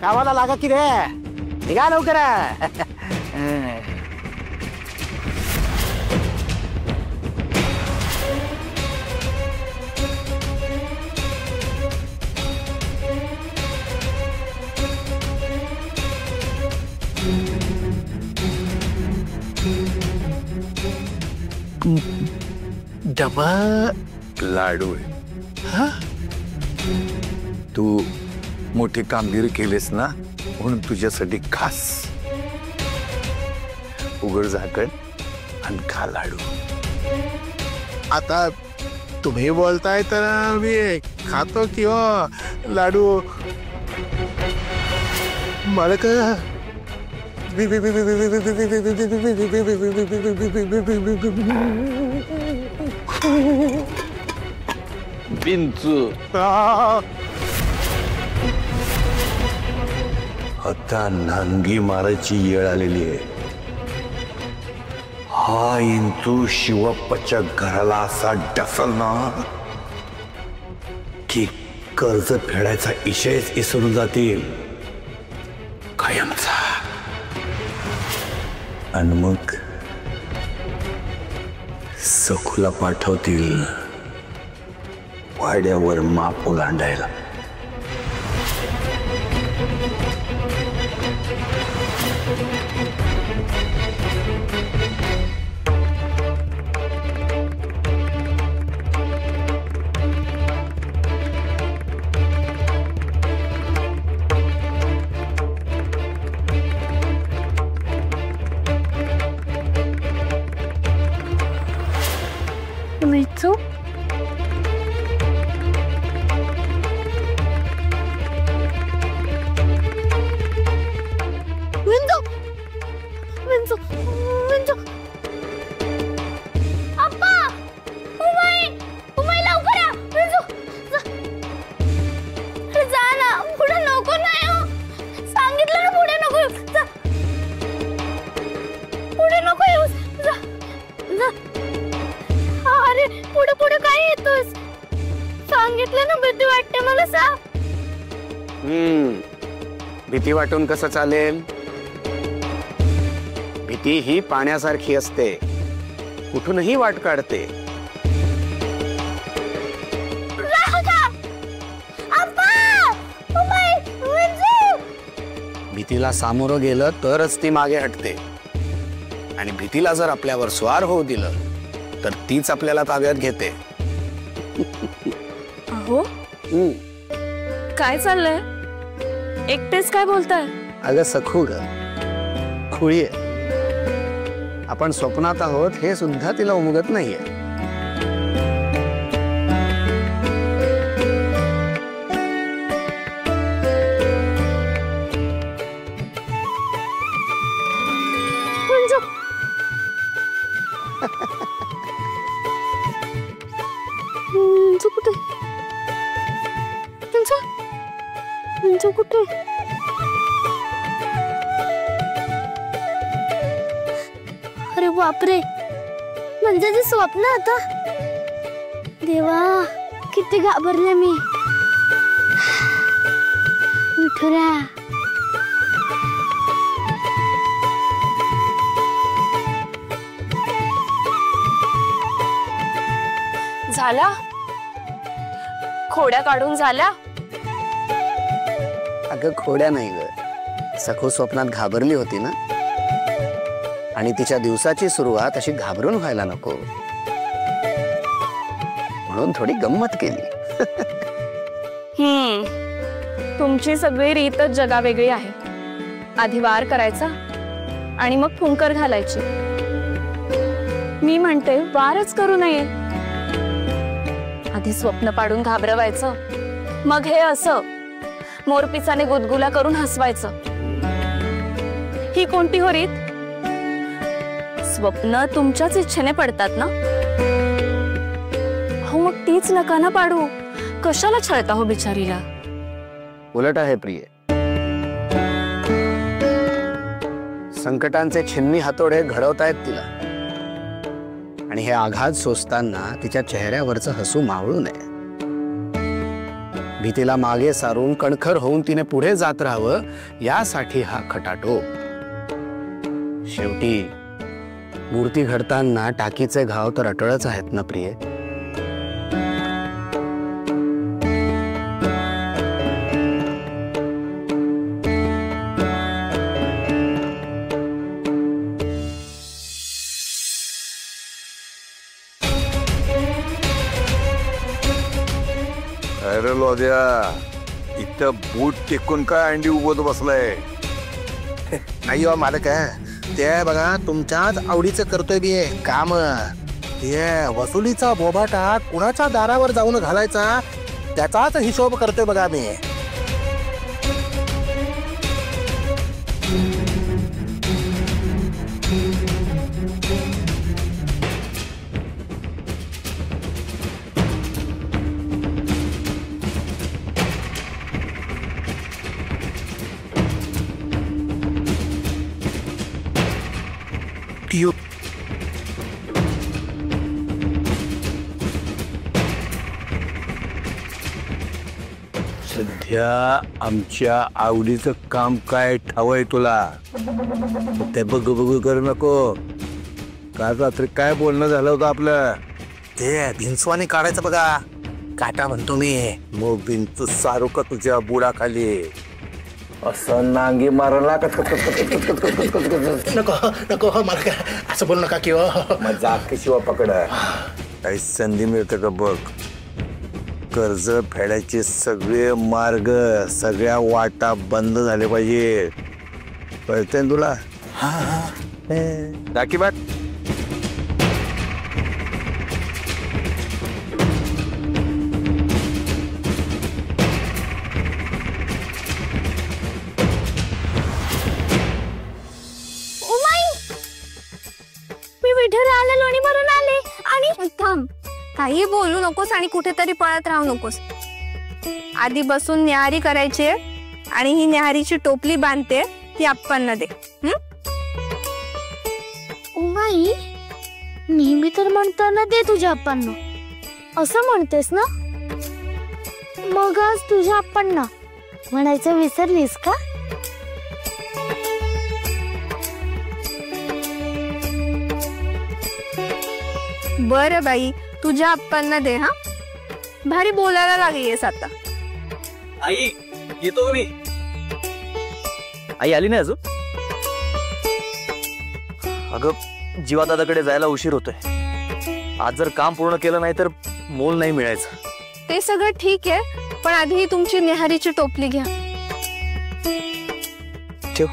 कामाला लागा की रे, निघा लवकर. डबा लाडू आहे. हा, तू मोठी कामगिरी केलीस ना, म्हणून तुझ्यासाठी खास. उघड झाकण आणि खा लाडू. आता तुम्ही बोलताय तर मी खातो किंवा लाडू. मला का बिंचू आता नांगी मारायची वेळ आलेली आहे. हा इंतू शिवप्पाच्या घराला असा डसलणार की कर्ज फेडायचा इशयच इसरून जातील कायमचा. आणि मग सखूला पाठवतील वाड्यावर माप ओलांडायला. विंचू, विंचू, विंचू, विंचू. अप्पा, उमाई, उमाई लवकर या. विंचू, जा ना, पुढे नको नाही हो. सांगितलं ना पुढे नको येऊ. जा, पुढे नको येऊ. जा, जा. अरे पुढे पुढे काय येतोस? सांगितलं ना, भीती वाटते मला. सा भीती वाटून कसं चालेल? भीती ही पाण्यासारखी असते, कुठूनही वाट काढते. भीतीला सामोरं गेलं तरच ती मागे हटते, आणि भीतीला जर आपल्यावर स्वार होऊ दिलं तर तीच आपल्याला ताब्यात घेते. अहो, काय चाललंय? एकटेच काय बोलताय? अगं सखू ग, खुळी आहे. आपण स्वप्नात आहोत हे सुद्धा तिला उमगत नाहीये. कुठे? अरे बापरे, म्हणजे ते स्वप्न आता. देवा, किती घाबरले मी. विठुरा, झाला? खोड्या काढून झाल्या? अगं खोड्या नाही ग, सखू स्वप्नात घाबरली होती ना, आणि तिच्या दिवसाची सुरुवात अशी घाबरून व्हायला नको म्हणून थोडी गंमत केली. तुमची सगळी रीतच जगावेगळी आहे. आधी वार करायचा आणि मग फुंकर घालायची. मी म्हणते वारच करू नये. आधी स्वप्न पाडून घाबरवायचं, मग हे असं मोरपिसाने गुदगुला करून हसवायचं. ही कोणती हो रीत? स्वप्न तुमच्याच इच्छेने पडतात ना? हो, मग तीच नका ना पाडू. कशाला छळता हो बिचारीला? उलट आहे प्रिय, संकटांचे छिन्नी हातोडे घडवतायत तिला, आणि हे आघात सोसताना तिच्या चेहऱ्यावरचं हसू मावळू नये. भीतीला मागे सारून कणखर होऊन तिने पुढे जात राहावं यासाठी हा खटाटोप. शेवटी मूर्ती घडताना टाकीचे घाव तर अटळच आहेत ना प्रिये. अरे लोद्या, इथं बूट टेकून काय अंडी उगवत बसलाय? नाही हो मालक, ते बघा तुमच्याच आवडीचं करतोय बी काम. ते वसुलीचा बोबाटा कुणाच्या दारावर जाऊन घालायचा त्याचाच हिशोब करतोय बघा मी. सध्या आमच्या आवडीचं काम काय ठावय तुला? ते बघू करू नको. काल रात्री काय बोलणं झालं होतं आपलं? ते भिंचवाने काढायचं बघा, काटा म्हणतो मी. मग बिंचू सारू का तुझ्या बुडाखाली? असं नांगी मारला का? नको नको हो मालक, असं बोलू नका किंवा माझा शिवा पकडा. काही संधी मिळते का बघ. कर्ज फेडायचे सगळे मार्ग, सगळ्या वाटा बंद झाले पाहिजे. कळतंय तुला? दाखी बात. मी विठ्ठल आले, लोणी भरून आले. आणि थांब, काही बोलू नकोस आणि कुठेतरी पळत राहू नकोस. आधी बसून न्याहारी करायची आणि ही न्याहारीची टोपली बांधते ती आप्पांना दे. उमाई, नेहमी तर म्हणताना दे तुझ्या आप्पांना असं म्हणतेस ना, मग आज तुझ्या आप्पांना म्हणायचं विसरलीस का? बरं बाई, तुझ्या आप्पांना दे. हा, भारी बोलायला लागलीस आता. आई येतो मी. आई आली नाही अजून? अगं जीवा दादाकडे जायला उशीर होतोय. आज जर काम पूर्ण केलं नाही तर मोल नाही मिळायचं. ते सगळं ठीक आहे, पण आधी तुमची न्याहारीची टोपली घ्या. ठेव.